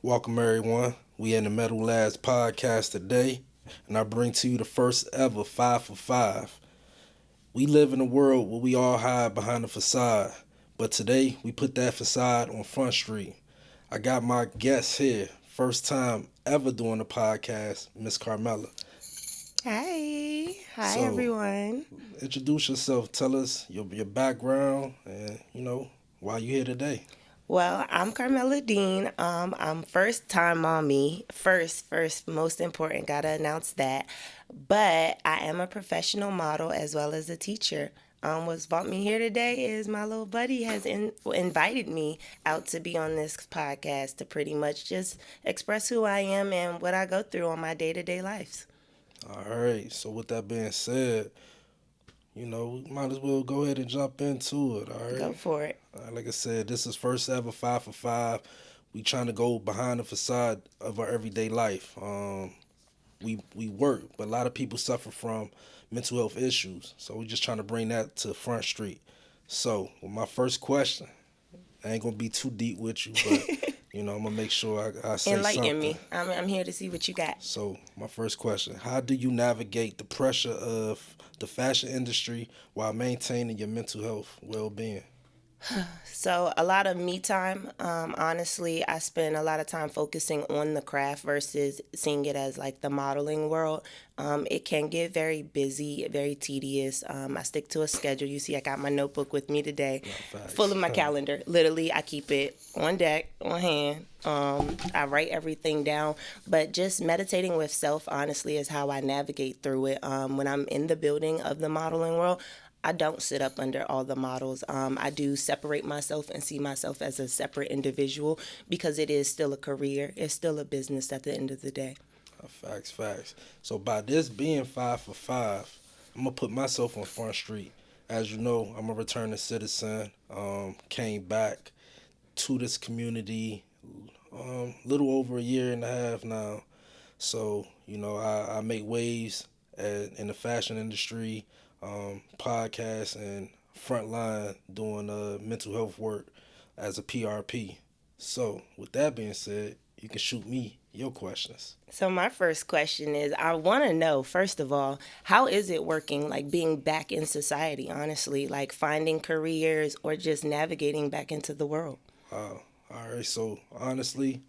Welcome everyone. We in the Metal Labs podcast today, and I bring to you the first ever 5 for 5. We live in a world where we all hide behind a facade, but today we put that facade on Front Street. I got my guest here, first time ever doing a podcast, Miss Carmella. Hi. Hi, So everyone. introduce yourself. Tell us your background and why you here today. Well, I'm Carmella Dean. I'm first time mommy. First, most important, gotta announce that. But I am a professional model as well as a teacher. What's brought me here today is my little buddy has invited me out to be on this podcast to pretty much just express who I am and what I go through on my day to day lives. All right. So with that being said, we might as well go ahead and jump into it. All Go right. for it. Like I said, this is first ever 5 for 5. We trying to go behind the facade of our everyday life. We work, but a lot of people suffer from mental health issues. So we're just trying to bring that to Front Street. So with my first question, I ain't gonna be too deep with you, but I'm gonna make sure I say Enlighten something. me. I'm here to see what you got. So my first question: how do you navigate the pressure of the fashion industry while maintaining your mental health well-being? So a lot of me time. Honestly, I spend a lot of time focusing on the craft versus seeing it as like the modeling world. It can get very busy, very tedious. I stick to a schedule. You see, I got my notebook with me today, full Facts. of my calendar. Literally, I keep it on deck, on hand. I write everything down, but just meditating with self, honestly, is how I navigate through it. When I'm in the building of the modeling world, I don't sit up under all the models. I do separate myself and see myself as a separate individual because it is still a career. It's still a business at the end of the day. Facts. So by this being 5 for 5, I'm gonna put myself on Front Street. As you know, I'm a returning citizen. Came back to this community little over a year and a half now. So I make waves in the fashion industry, podcast and frontline doing mental health work as a PRP. So with that being said, you can shoot me your questions. So my first question is I want to know, first of all, how is it working, like being back in society, honestly, like finding careers or just navigating back into the world? All right. So honestly,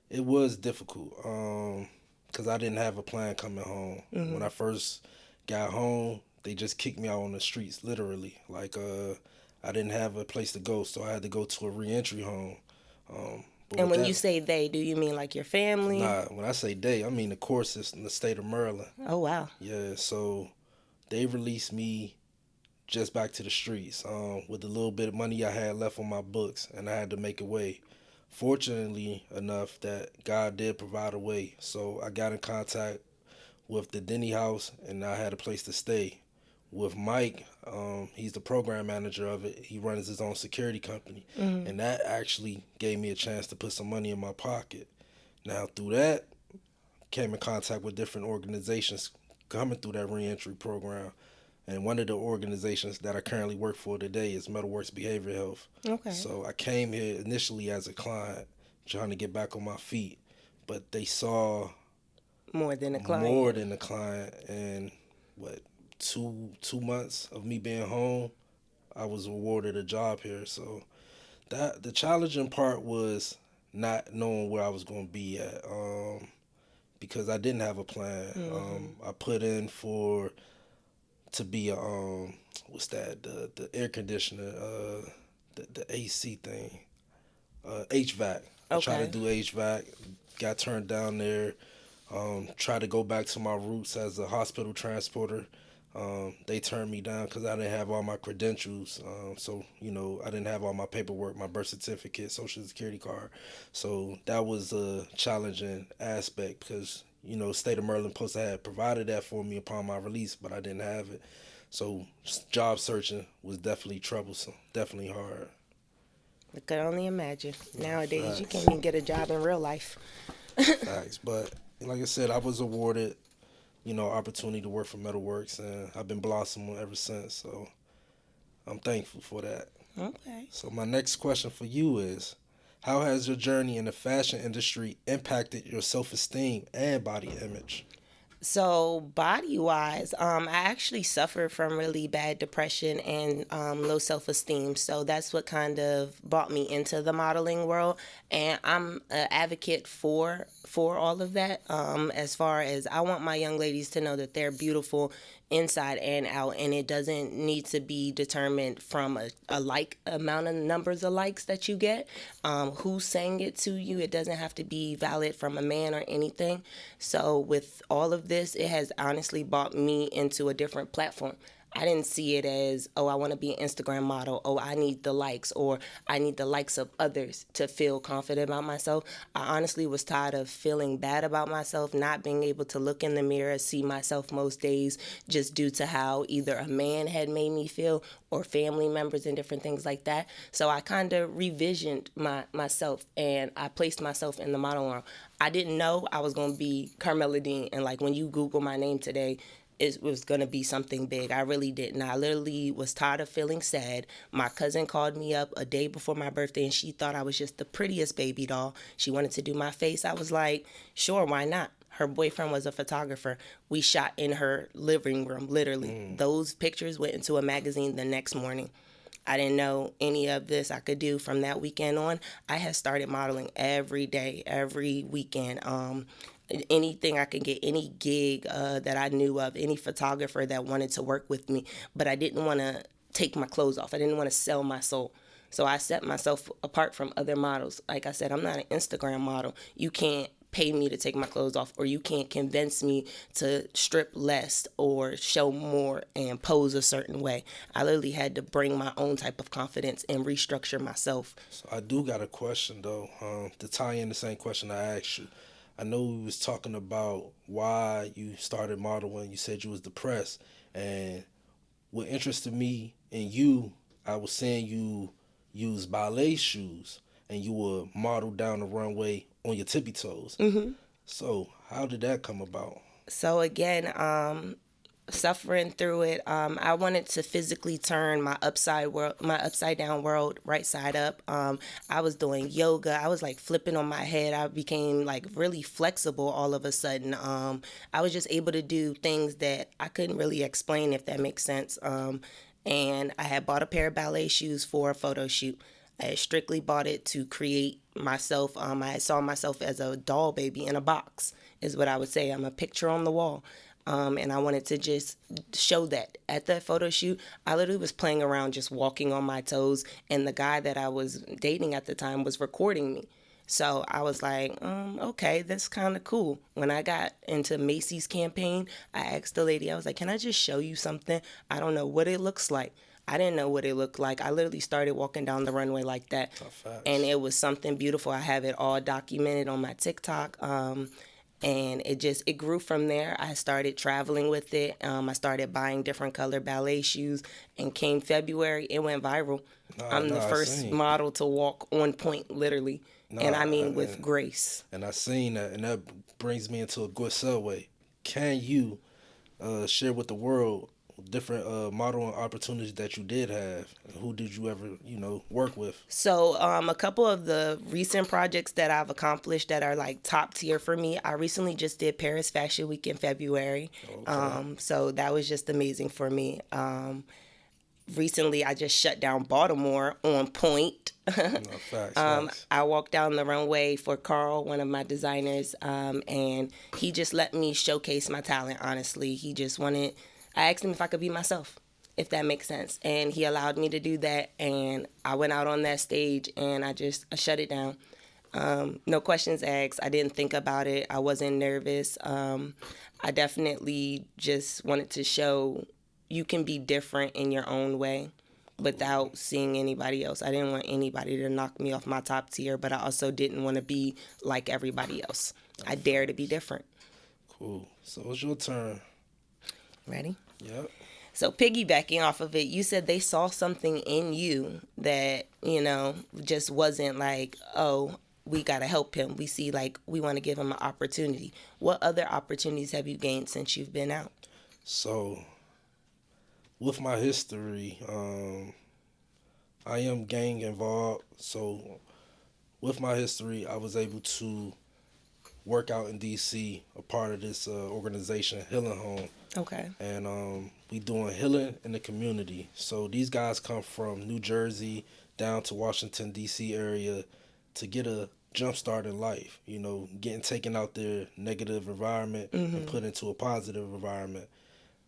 it was difficult because I didn't have a plan coming home. When I first got home, they just kicked me out on the streets, literally. Like I didn't have a place to go, so I had to go to a reentry home. But And with when you that, say they, do you mean like your family? nah, when I say they, I mean the court system, the state of Maryland. Oh, wow. Yeah, so they released me just back to the streets with the little bit of money I had left on my books, and I had to make a way. Fortunately enough that God did provide a way, so I got in contact with the Denny House, and I had a place to stay. With Mike, he's the program manager of it. He runs his own security company, and that actually gave me a chance to put some money in my pocket. Now through that, came in contact with different organizations coming through that reentry program. And one of the organizations that I currently work for today is Metalworks Behavioral Health. Okay. So I came here initially as a client, trying to get back on my feet, but they saw More than a more client. than a client. And what 2 months of me being home, I was awarded a job here. So that the challenging part was not knowing where I was going to be at, because I didn't have a plan. I put in for to be a what's that, the air conditioner, the AC thing, HVAC. I tried to Okay. do HVAC, got turned down there. Tried to go back to my roots as a hospital transporter. They turned me down because I didn't have all my credentials. So I didn't have all my paperwork, my birth certificate, social security card. So that was a challenging aspect because state of Maryland supposed to have provided that for me upon my release, but I didn't have it. So job searching was definitely troublesome, definitely hard. I could only imagine. Nowadays, you can't Facts, even get a job in real life. facts. But like I said, I was awarded opportunity to work for Metalworks, and I've been blossoming ever since. So I'm thankful for that. Okay. So my next question for you is, How has your journey in the fashion industry impacted your self-esteem and body image? So body wise, I actually suffered from really bad depression and low self esteem. So that's what kind of brought me into the modeling world, and I'm an advocate for all of that. As far as I want my young ladies to know that they're beautiful inside and out, and it doesn't need to be determined from a like amount of numbers of likes that you get. Who's saying it to you? It doesn't have to be valid from a man or anything. So with all of this, it has honestly brought me into a different platform. I didn't see it as, oh, I want to be an Instagram model. Oh, I need the likes, or I need the likes of others to feel confident about myself. I honestly was tired of feeling bad about myself, not being able to look in the mirror, see myself most days, just due to how either a man had made me feel or family members and different things like that. So I kind of revisioned myself, and I placed myself in the model world. I didn't know I was going to be Carmella Dean. And like when you Google my name today, it was going to be something big. I really didn't. I literally was tired of feeling sad. My cousin called me up a day before my birthday, and she thought I was just the prettiest baby doll. She wanted to do my face. I was like, sure, why not? Her boyfriend was a photographer. We shot in her living room, literally. Those pictures went into a magazine the next morning. I didn't know any of this I could do from that weekend on. I had started modeling every day, every weekend. Anything I could get, any gig that I knew of, any photographer that wanted to work with me, but I didn't want to take my clothes off. I didn't want to sell my soul. So I set myself apart from other models. Like I said, I'm not an Instagram model. You can't pay me to take my clothes off, or you can't convince me to strip less or show more and pose a certain way. I literally had to bring my own type of confidence and restructure myself. So I do got a question though, to tie in the same question I asked you. I know we was talking about why you started modeling. You said you was depressed, and what interested me in you, I was seeing you use ballet shoes, and you would model down the runway on your tippy toes. So how did that come about? So again, suffering through it, I wanted to physically turn my upside down world right side up. I was doing yoga. I was like flipping on my head. I became like really flexible all of a sudden. I was just able to do things that I couldn't really explain, if that makes sense. And I had bought a pair of ballet shoes for a photo shoot. I had strictly bought it to create myself. I saw myself as a doll baby in a box, is what I would say. I'm a picture on the wall. And I wanted to just show that at that photo shoot. I literally was playing around, just walking on my toes, and the guy that I was dating at the time was recording me. So I was like, okay, that's kind of cool. When I got into Macy's campaign, I asked the lady, I was like, can I just show you something? I don't know what it looks like. I didn't know what it looked like. I literally started walking down the runway like that. And it was something beautiful. I have it all documented on my TikTok. And it grew from there. I started traveling with it. I started buying different color ballet shoes, and came February, it went viral. I'm the I first seen. model to walk on point, literally, and I mean with grace. And I seen that, and that brings me into a good segue. Can you share with the world different modeling opportunities that you did have? Who did you ever, work with? So, a couple of the recent projects that I've accomplished that are like top tier for me, I recently just did Paris Fashion Week in February. Okay. So that was just amazing for me. Recently, I just shut down Baltimore on point. No, facts. I walked down the runway for Carl, one of my designers, and he just let me showcase my talent, honestly. I asked him if I could be myself, if that makes sense. And he allowed me to do that, and I went out on that stage, and I shut it down. No questions asked. I didn't think about it. I wasn't nervous. I definitely just wanted to show you can be different in your own way without seeing anybody else. I didn't want anybody to knock me off my top tier, but I also didn't want to be like everybody else. I dare to be different. Cool. So it's your turn. Ready? Yep. So piggybacking off of it, you said they saw something in you that, just wasn't like, oh, we got to help him. We see like we want to give him an opportunity. What other opportunities have you gained since you've been out? So with my history, I am gang involved. So with my history, I was able to work out in DC, a part of this organization, Healing Home, Okay. and we doing healing in the community. So these guys come from New Jersey down to Washington D.C. area to get a jump start in life. You know, getting taken out their negative environment and put into a positive environment.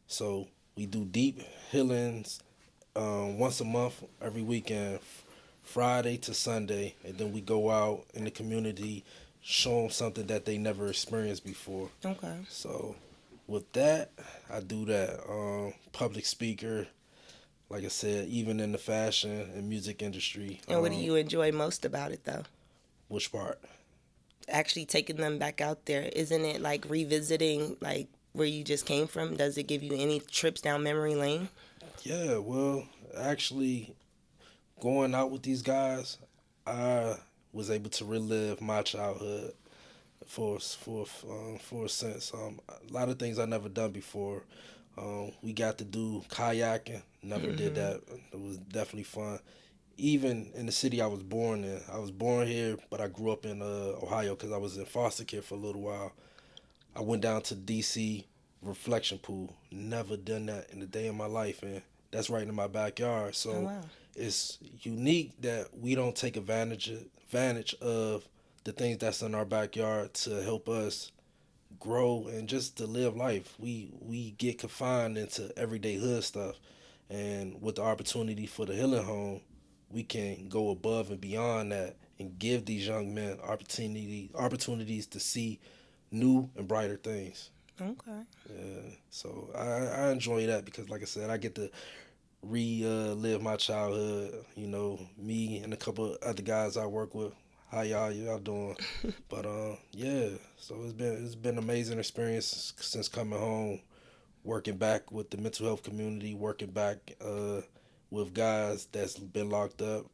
So we do deep healings once a month, every weekend, Friday to Sunday, and then we go out in the community, show them something that they never experienced before. Okay. So with that, I do that. Public speaker, like I said, even in the fashion and music industry. And what do you enjoy most about it, though? Which part? Actually taking them back out there. Isn't it like revisiting like where you just came from? Does it give you any trips down memory lane? Yeah, well, actually, going out with these guys, I was able to relive my childhood for a sense. A lot of things I never done before. We got to do kayaking. Never did that. It was definitely fun. Even in the city I was born in. I was born here, but I grew up in Ohio because I was in foster care for a little while. I went down to D.C. reflection pool. Never done that in a day in my life, and that's right in my backyard. Oh, So wow. it's unique that we don't take advantage of the things that's in our backyard to help us grow and just to live life. We get confined into everyday hood stuff, and with the opportunity for the healing home, we can go above and beyond that and give these young men opportunities to see new and brighter things. Okay. Yeah, so I enjoy that because, like I said, I get to relive my childhood. You know, me and a couple of other guys I work with. How y'all doing? But yeah. So it's been an amazing experience since coming home, working back with the mental health community, working back with guys that's been locked up,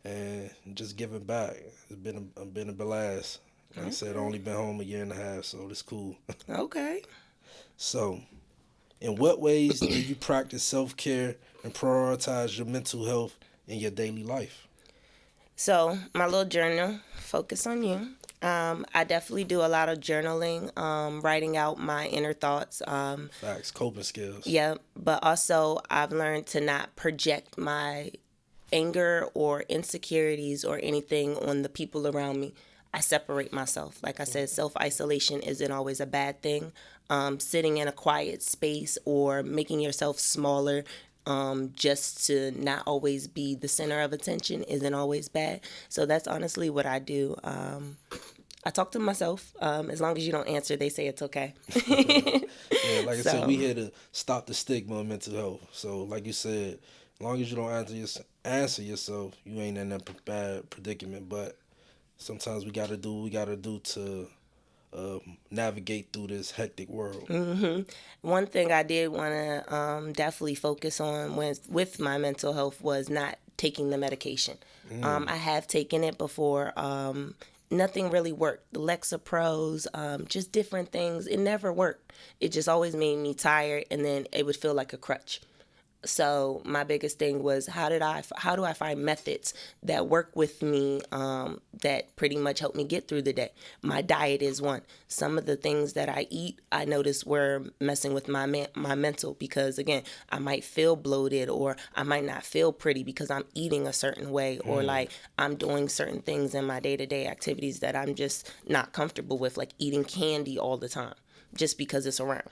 and just giving back. It's been a blast. Like I said, I Okay. only been home a year and a half, so it's cool. Okay. So, in what ways do you practice self care and prioritize your mental health in your daily life? So my little journal, focus on you. I definitely do a lot of journaling, writing out my inner thoughts. Facts, coping skills. Yeah, but also I've learned to not project my anger or insecurities or anything on the people around me. I separate myself. Like I said, self isolation isn't always a bad thing. Sitting in a quiet space or making yourself smaller just to not always be the center of attention isn't always bad. So that's honestly what I do. I talk to myself. As long as you don't answer, they say it's okay. Yeah, like I said, we So, here to stop the stigma of mental health. So, like you said, as long as you don't answer yourself, you ain't in that bad predicament. But sometimes we gotta do what we gotta do to navigate through this hectic world. one thing I did want to definitely focus on with my mental health was not taking the medication. I have taken it before. Nothing really worked. The Lexapros, just different things. It never worked. It just always made me tired, and then it would feel like a crutch. So my biggest thing was how do I find methods that work with me that pretty much help me get through the day. My diet is one. Some of the things that I eat I noticed were messing with my mental because again I might feel bloated or I might not feel pretty because I'm eating a certain way or like I'm doing certain things in my day-to-day activities that I'm just not comfortable with, like eating candy all the time just because it's around.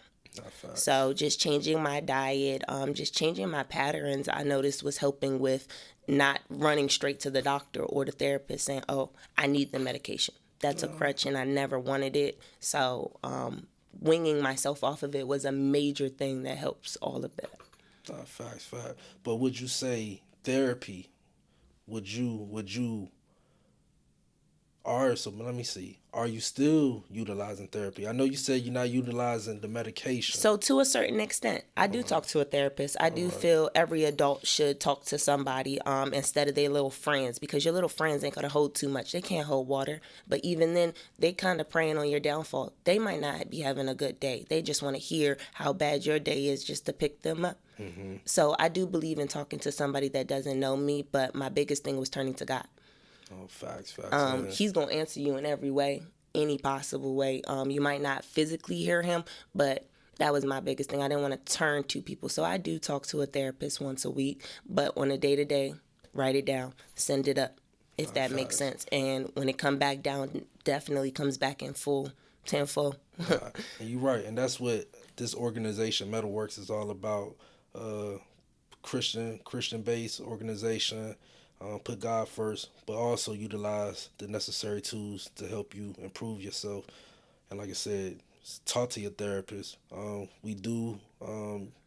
So just changing my diet, just changing my patterns, I noticed was helping with not running straight to the doctor or the therapist saying, "Oh, I need the medication." That's a crutch, and I never wanted it. So winging myself off of it was a major thing that helps all of that. Facts. But would you say therapy? Would you are so let me see. Are you still utilizing therapy? I know you said you're not utilizing the medication. So to a certain extent, I do talk to a therapist. I do feel every adult should talk to somebody instead of their little friends because your little friends ain't gonna hold too much. They can't hold water. But even then, they kind of preying on your downfall. They might not be having a good day. They just want to hear how bad your day is just to pick them up. So I do believe in talking to somebody that doesn't know me. But my biggest thing was turning to God. Oh, facts, yeah. He's gonna answer you in every way, any possible way. You might not physically hear him, but that was my biggest thing. I didn't want to turn to people, so I do talk to a therapist once a week. But on a day to day, write it down, send it up, if that makes Facts. sense. And when it come back down, definitely comes back in full, tenfold. And you're right, and that's what this organization, Metalworks, is all about. Uh, Christian based organization. Put God first, but also utilize the necessary tools to help you improve yourself. And like I said, talk to your therapist. We do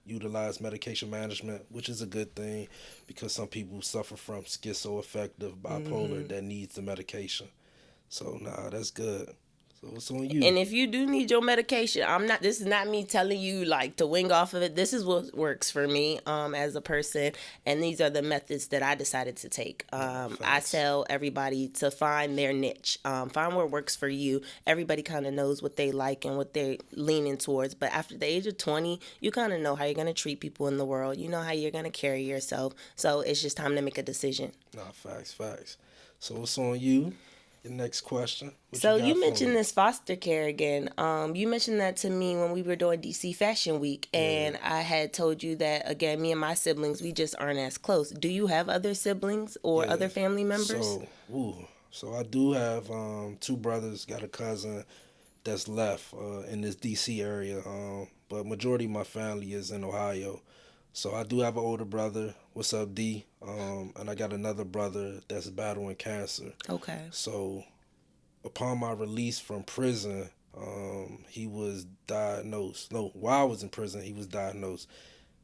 utilize medication management, which is a good thing because some people suffer from schizoaffective bipolar that needs the medication. So nah, that's good. So it's on you. And if you do need your medication, this is not me telling you like to wing off of it. This is what works for me as a person, and these are the methods that I decided to take. I tell everybody to find their niche, find what works for you. Everybody kind of knows what they like and what they're leaning towards, but after the age of 20, you kind of know how you're going to treat people in the world. You know how you're going to carry yourself. So it's just time to make a decision. Nah, facts. So it's on you. Your next question. What So got you for mentioned me? this foster care again. You mentioned that to me when we were doing DC Fashion Week, and I had told you that again. Me and my siblings, we just aren't as close. Do you have other siblings or Yeah. other family members? So I do have two brothers. Got a cousin that's left in this DC area. But majority of my family is in Ohio. So I do have an older brother. What's up, D? And I got another brother that's battling cancer. Okay. So upon my release from prison, he was diagnosed. No, while I was in prison, he was diagnosed.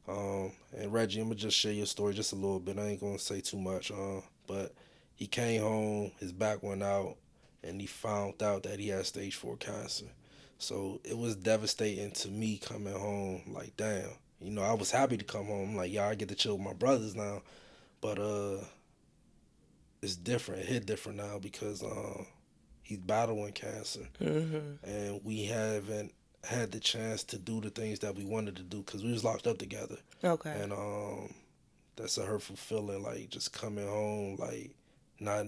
And Reggie, I'm gonna just share your story just a little bit. I ain't gonna say too much. But he came home, his back went out, and he found out that he had stage 4 cancer. So it was devastating to me coming home. Like, damn, I was happy to come home. Like, yeah, I get to chill with my brothers now. But it's different. It hit different now because he's battling cancer, and we haven't had the chance to do the things that we wanted to do because we was locked up together. Okay. And that's a hurtful feeling, like just coming home, like not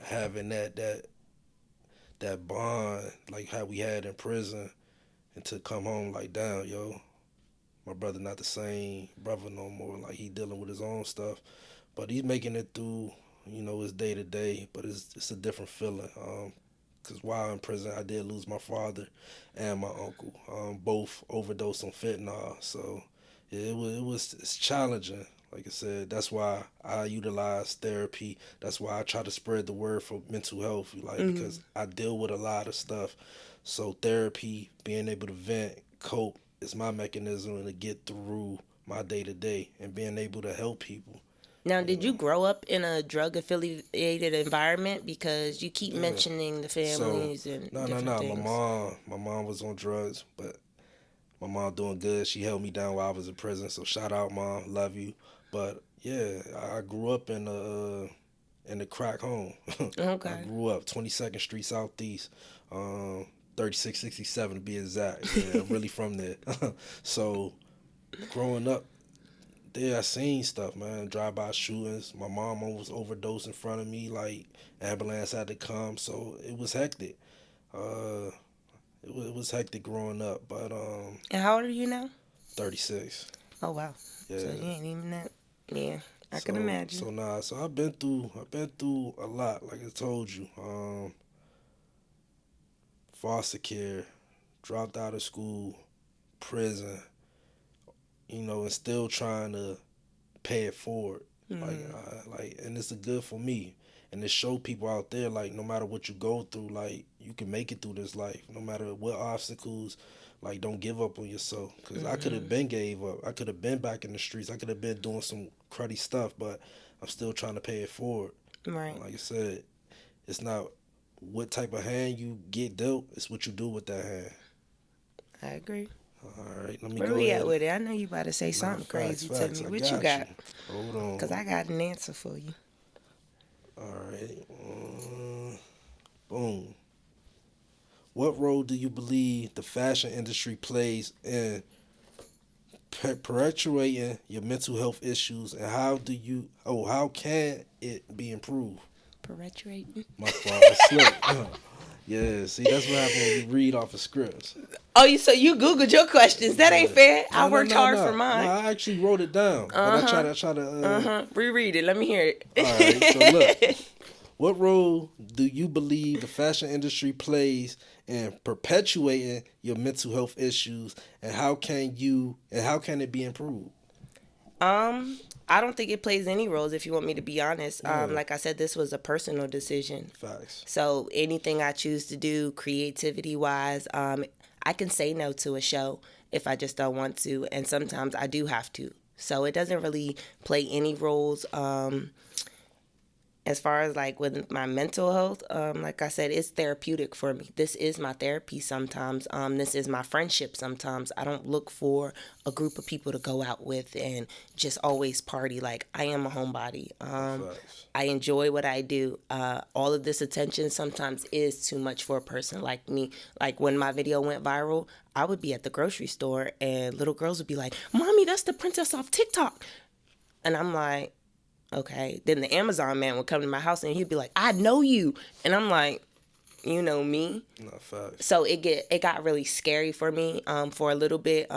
having that bond like how we had in prison, and to come home like, damn, yo, my brother not the same brother no more. Like he dealing with his own stuff, but he's making it through. His day to day, but it's a different feeling. Because while in prison, I did lose my father and my uncle, both overdosed on fentanyl. So it's challenging. Like I said, that's why I utilize therapy. That's why I try to spread the word for mental health, like because I deal with a lot of stuff. So therapy, being able to vent, cope, is my mechanism to get through my day to day and being able to help people. Now, You did you know, grow up in a drug affiliated environment? Because you keep yeah. mentioning the So families and different no. things. My mom was on drugs, but my mom doing good. She held me down while I was in prison. So shout out, mom, love you. But yeah, I grew up in the crack home. I Okay. grew up 22nd Street Southeast, 3667 to be exact. Yeah, I'm really from there. So growing up there, I seen stuff, man. Drive-by shootings. My mom almost overdosed in front of me. Like ambulance had to come, so it was hectic. Uh, it was hectic growing up, but And how old are you now? 36. Oh, wow. So you Yeah. ain't even that. Yeah, I can So imagine. so nah. So I've been through a lot. Like I told you, foster care, dropped out of school, prison. And still trying to pay it forward. And it's a good for me. And to show people out there, like, no matter what you go through, like, you can make it through this life. No matter what obstacles, like, don't give up on yourself. Because I could have been gave up. I could have been back in the streets. I could have been doing some cruddy stuff, but I'm still trying to pay it forward. Right. Like I said, it's not what type of hand you get dealt, it's what you do with that hand. I agree. All right, let me Where go we at ahead. with it? I know you about to say Nah, something facts, crazy to facts. me. I What you got you. got? Hold Because on. I got an answer for you. All right. Boom. What role do you believe the fashion industry plays in perpetuating your mental health issues, and how can it be improved? Perpetuating. My fault. I slipped. Yeah, see, that's what happens when you read off of scripts. Oh, so you Googled your questions. That ain't Yeah. fair. I No, no, worked no, hard for no. No, mine. I actually wrote it down. But I try to Reread it. Let me hear all right, so look. it. What role do you believe the fashion industry plays in perpetuating your mental health issues, and how can it be improved? I don't think it plays any roles, if you want me to be honest. Yeah. Like I said, this was a personal decision. Facts. So anything I choose to do, creativity wise, I can say no to a show if I just don't want to, and sometimes I do have to. So it doesn't really play any roles. As far as like with my mental health, like I said, it's therapeutic for me. This is my therapy sometimes. This is my friendship sometimes. I don't look for a group of people to go out with and just always party. Like, I am a homebody. I enjoy what I do. All of this attention sometimes is too much for a person like me. Like when my video went viral, I would be at the grocery store and little girls would be like, "Mommy, that's the princess off TikTok." And I'm like, okay. Then the Amazon man would come to my house and he'd be like, "I know you." And I'm like, "You know me?" Not facts. So it got really scary for me for a little bit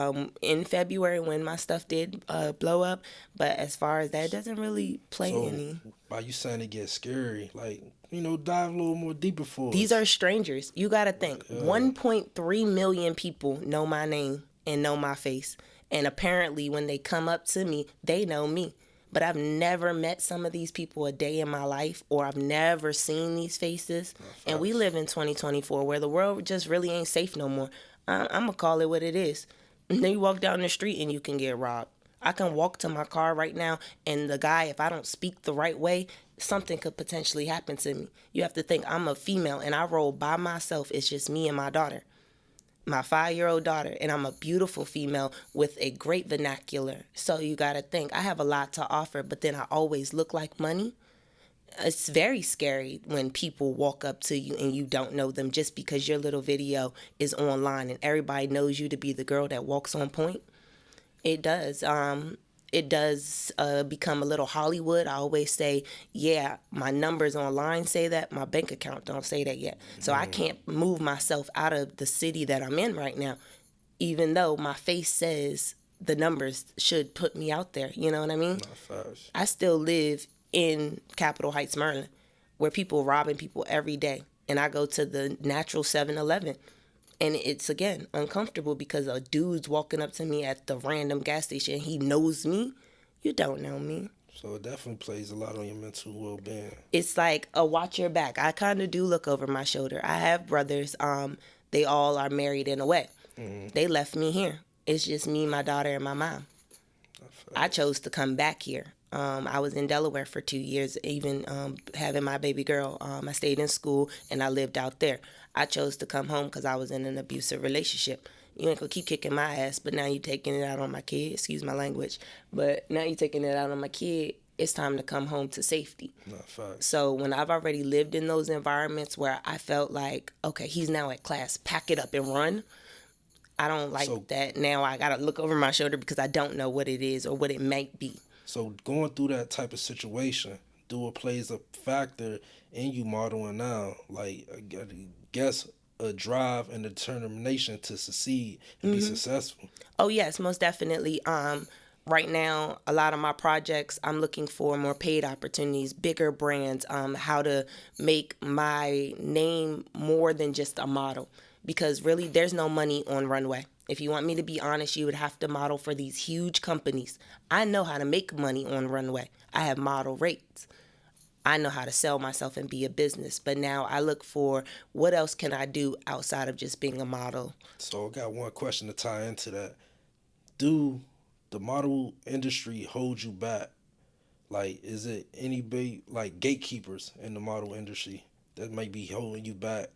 in February when my stuff did blow up. But as far as that, it doesn't really play any. By you saying it gets scary, like, dive a little more deeper for These us. are strangers. You got to think. 1.3 million people know my name and know my face. And apparently when they come up to me, they know me. But I've never met some of these people a day in my life, or I've never seen these faces. And we live in 2024 where the world just really ain't safe no more. I'm going to call it what it is. And then you walk down the street and you can get robbed. I can walk to my car right now, and the guy, if I don't speak the right way, something could potentially happen to me. You have to think I'm a female, and I roll by myself. It's just me and my daughter, my 5-year-old daughter, and I'm a beautiful female with a great vernacular. So you got to think I have a lot to offer, but then I always look like money. It's very scary when people walk up to you and you don't know them just because your little video is online and everybody knows you to be the girl that walks on point. It does. It does become a little Hollywood. I always say, yeah, my numbers online say that. My bank account don't say that yet. So I can't move myself out of the city that I'm in right now, even though my face says the numbers should put me out there. You know what I mean? I still live in Capitol Heights, Maryland, where people robbing people every day. And I go to the natural 7-Eleven. And it's, again, uncomfortable because a dude's walking up to me at the random gas station. He knows me. You don't know me. So it definitely plays a lot on your mental well-being. It's like a watch your back. I kind of do look over my shoulder. I have brothers. They all are married in a way. Mm-hmm. They left me here. It's just me, my daughter, and my mom. I chose to come back here. I was in Delaware for 2 years, even having my baby girl. I stayed in school, and I lived out there. I chose to come home because I was in an abusive relationship. You ain't gonna keep kicking my ass, but now you taking it out on my kid. Excuse my language. But now you taking it out on my kid. It's time to come home to safety. So when I've already lived in those environments where I felt like, okay, he's now at class, pack it up and run. I don't like that. Now I gotta look over my shoulder because I don't know what it is or what it might be. So going through that type of situation, do it plays a factor in you modeling now? Like, I guess a drive and determination to succeed and be successful. Oh yes, most definitely. Right now, a lot of my projects, I'm looking for more paid opportunities, bigger brands, how to make my name more than just a model. Because really, there's no money on runway. If you want me to be honest, you would have to model for these huge companies. I know how to make money on runway. I have model rates. I know how to sell myself and be a business. But now I look for what else can I do outside of just being a model. So I got one question to tie into that. Do the model industry hold you back? Like, is it anybody, like gatekeepers in the model industry that might be holding you back?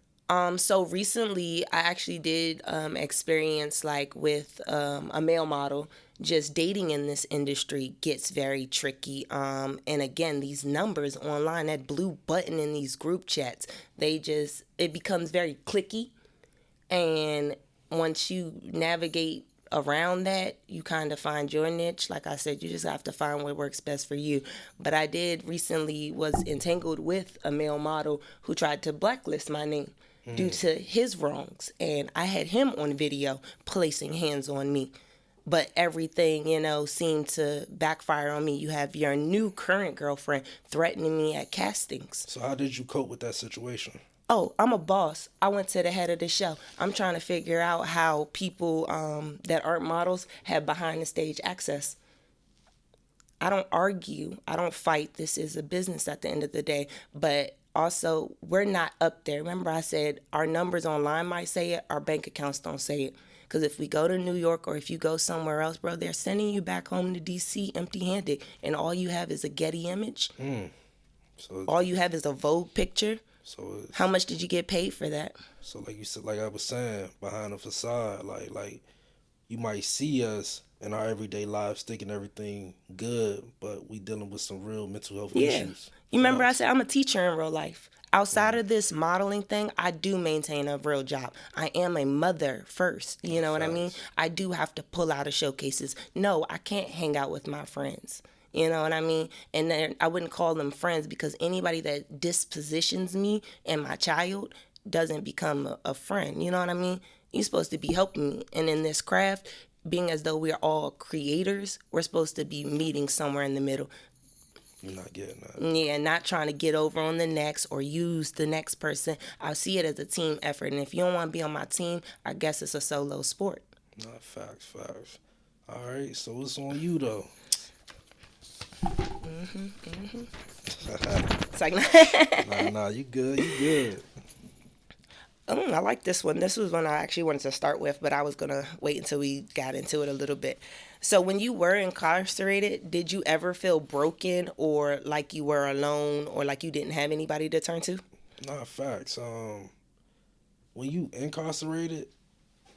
So recently, I actually did experience, like with a male model, just dating in this industry gets very tricky. And again, these numbers online, that blue button in these group chats, it becomes very clicky. And once you navigate around that, you kind of find your niche. Like I said, you just have to find what works best for you. But I did recently was entangled with a male model who tried to blacklist my name due to his wrongs. And I had him on video placing hands on me. But everything, seemed to backfire on me. You have your new current girlfriend threatening me at castings. So how did you cope with that situation? Oh, I'm a boss. I went to the head of the show. I'm trying to figure out how people that aren't models have behind the stage access. I don't argue. I don't fight. This is a business at the end of the day. But also, we're not up there. Remember, I said our numbers online might say it, our bank accounts don't say it. Because if we go to New York or if you go somewhere else, bro, they're sending you back home to D.C. empty-handed. And all you have is a Getty image. So All you have is a Vogue picture. So how much did you get paid for that? So like you said, like I was saying, behind the facade, like you might see us in our everyday lives thinking everything good, but we dealing with some real mental health issues. You remember I said I'm a teacher in real life. Outside of this modeling thing, I do maintain a real job. I am a mother first. You know what I mean? I do have to pull out of showcases. No, I can't hang out with my friends. You know what I mean? And then I wouldn't call them friends because anybody that dispositions me and my child doesn't become a friend. You know what I mean? You're supposed to be helping me. And in this craft, being as though we're all creators, we're supposed to be meeting somewhere in the middle. You're not getting that. Yeah, not trying to get over on the next or use the next person. I see it as a team effort. And if you don't want to be on my team, I guess it's a solo sport. Not facts. All right, so what's on you, though? It's like, nah, you good. I like this one. This was one I actually wanted to start with, but I was going to wait until we got into it a little bit. So when you were incarcerated, did you ever feel broken or like you were alone or like you didn't have anybody to turn to? Nah, facts. When you incarcerated,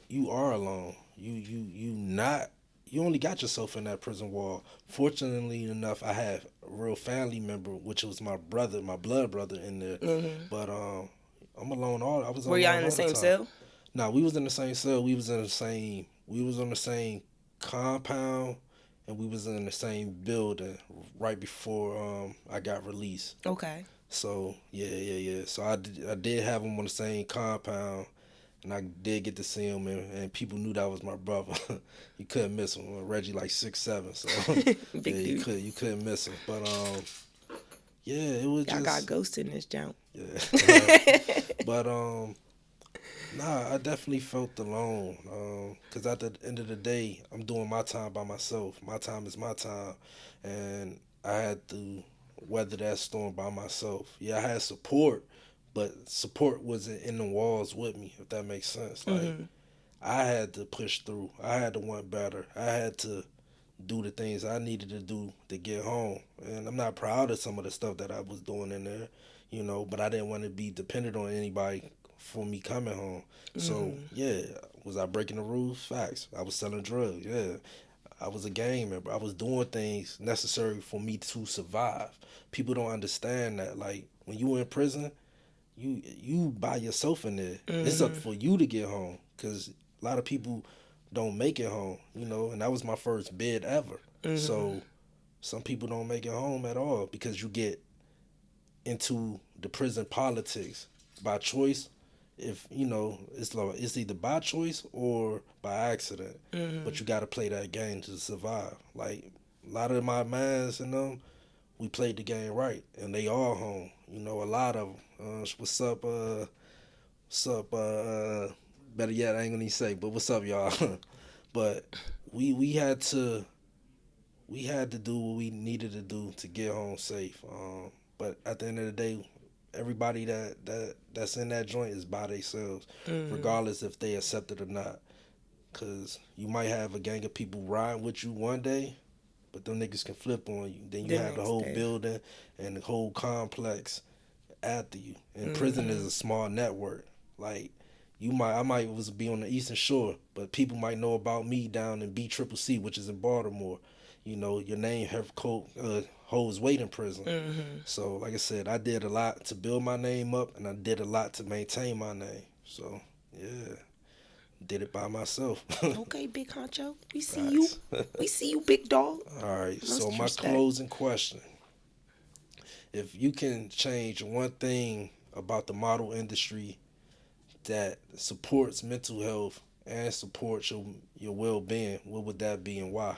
you are alone. You only got yourself in that prison wall. Fortunately enough, I had a real family member, which was my brother, my blood brother in there. But I'm alone I was Were y'all in the same cell? No, we was in the same cell. We was on the same compound, and we was in the same building right before I got released. Okay. So yeah. So I did have him on the same compound, and I did get to see him, and people knew that was my brother. You couldn't miss him. Reggie like 6'7", so you couldn't miss him. But yeah, it was y'all got ghosts in this jump. Yeah. But nah, I definitely felt alone. Cause at the end of the day, I'm doing my time by myself. My time is my time, and I had to weather that storm by myself. Yeah, I had support, but support wasn't in the walls with me. If that makes sense, like I had to push through. I had to want better. I had to do the things I needed to do to get home. And I'm not proud of some of the stuff that I was doing in there, but I didn't want to be dependent on anybody for me coming home. So, yeah, was I breaking the rules? Facts. I was selling drugs, yeah. I was a gang member. I was doing things necessary for me to survive. People don't understand that. Like, when you in prison, you by yourself in there. It's up for you to get home because a lot of people don't make it home, and that was my first bid ever. So some people don't make it home at all because you get into the prison politics by choice. If it's either by choice or by accident, but you got to play that game to survive. Like a lot of my mans and them, we played the game right, and they all home. A lot of them. What's up? What's up? Better yet, I ain't gonna even say. But what's up, y'all? But we had to do what we needed to do to get home safe. But at the end of the day, everybody that's in that joint is by themselves, regardless if they accept it or not. Cause you might have a gang of people riding with you one day, but them niggas can flip on you. Then you have the whole building and the whole complex after you. And prison is a small network. Like I might was be on the Eastern Shore, but people might know about me down in BCCC, which is in Baltimore. Your name holds weight in prison. So, like I said, I did a lot to build my name up, and I did a lot to maintain my name. So, yeah. Did it by myself. Okay, big honcho. We see you. Facts. We see you, big dog. All right. So Most my respect. closing question: if you can change one thing about the model industry that supports mental health and supports your well being, what would that be and why?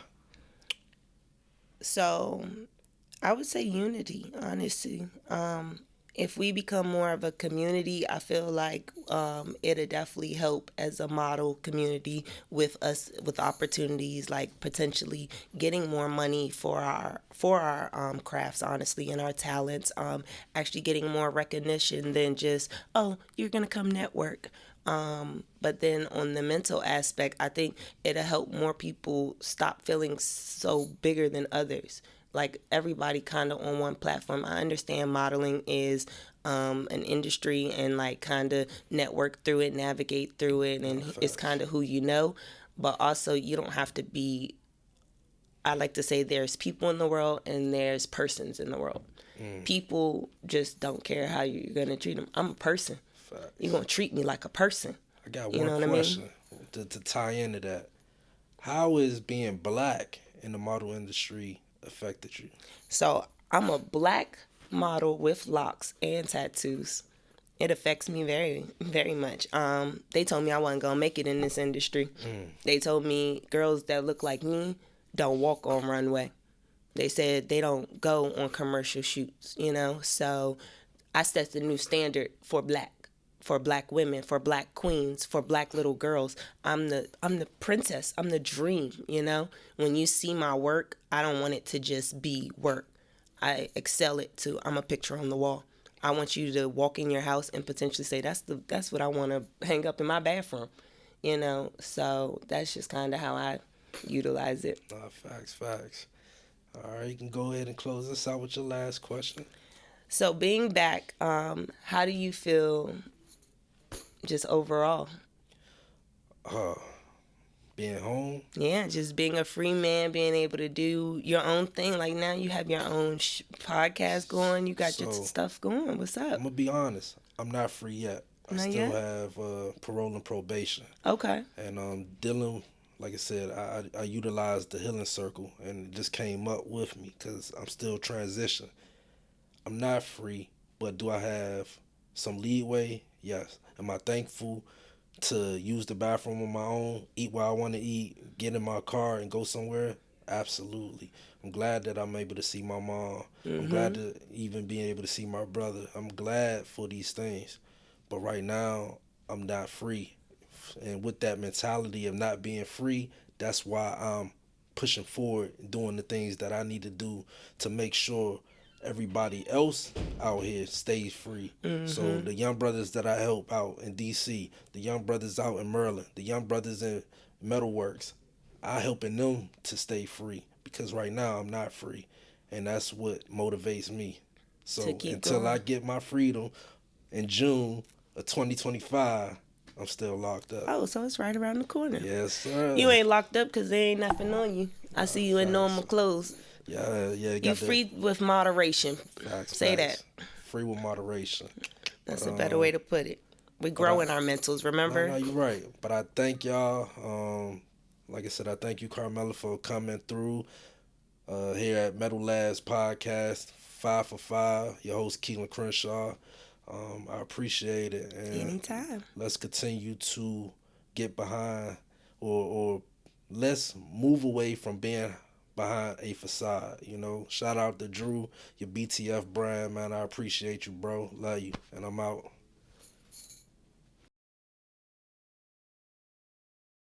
So I would say unity, honestly. If we become more of a community, I feel like it'll definitely help as a model community with us with opportunities like potentially getting more money for our crafts, honestly, and our talents. Actually getting more recognition than just you're gonna come network. But then on the mental aspect, I think it'll help more people stop feeling so bigger than others. Like everybody kind of on one platform. I understand modeling is an industry and like kind of network through it, navigate through it, and it's Facts. kind of who you know. But also, you don't have to be. I like to say there's people in the world and there's persons in the world. Mm, People just don't care how you're going to treat them. I'm a person. You're facts. going to treat me like a person. I got You one know what I mean? question to tie into that. How is being black in the model industry affected you? So I'm a black model with locks and tattoos. It affects me very, very much. They told me I wasn't gonna make it in this industry. Mm, They told me girls that look like me don't walk on runway. They said they don't go on commercial shoots, you know. So I set the new standard for black women, for black queens, for black little girls. I'm the princess. I'm the dream, you know. When you see my work, I don't want it to just be work. I excel it to I'm a picture on the wall. I want you to walk in your house and potentially say that's what I want to hang up in my bathroom, you know. So that's just kind of how I utilize it. facts, facts. All right, you can go ahead and close this out with your last question. So being back, how do you feel just overall? Uh, being home. Yeah, just being a free man, being able to do your own thing. Like now you have your own podcast going. You got your So stuff going. What's I'm up? gonna be honest. I'm not free yet. I Not still yet? have parole and probation, Okay. and dealing. Like I said, I utilized the healing circle, and it just came up with me because I'm still transitioning. I'm not free, but do I have some leeway? Yes. Am I thankful to use the bathroom on my own, eat what I want to eat, get in my car and go somewhere? Absolutely. I'm glad that I'm able to see my mom. I'm glad Mm-hmm. to even be able to see my brother. I'm glad for these things. But right now, I'm not free. And with that mentality of not being free, that's why I'm pushing forward, doing the things that I need to do to make sure everybody else out here stays free. So Mm-hmm. the young brothers that I help out in DC, the young brothers out in Maryland, the young brothers in Metalworks, I helping them to stay free because right now I'm not free, and that's what motivates me. To So keep until I going. get my freedom in June of 2025, I'm still locked up. Oh, so it's right around the corner. Yes, You sir. ain't locked up because there ain't nothing on you. I see you in Facts. normal clothes. Yeah, yeah, You got the free with moderation. facts, Say that. facts. Free with moderation. But That's a better way to put it. We grow I in our mentals, no, remember? no, you're right. But I thank y'all. Like I said, I thank you, Carmella, for coming through here at Metal Labs Podcast, 5 for 5. Your host, Keelan Crenshaw. I appreciate it, and Anytime. let's continue to get behind, or let's move away from being behind a facade. You know, shout out to Drew, your BTF brand, man. I appreciate you, bro. Love you, and I'm out.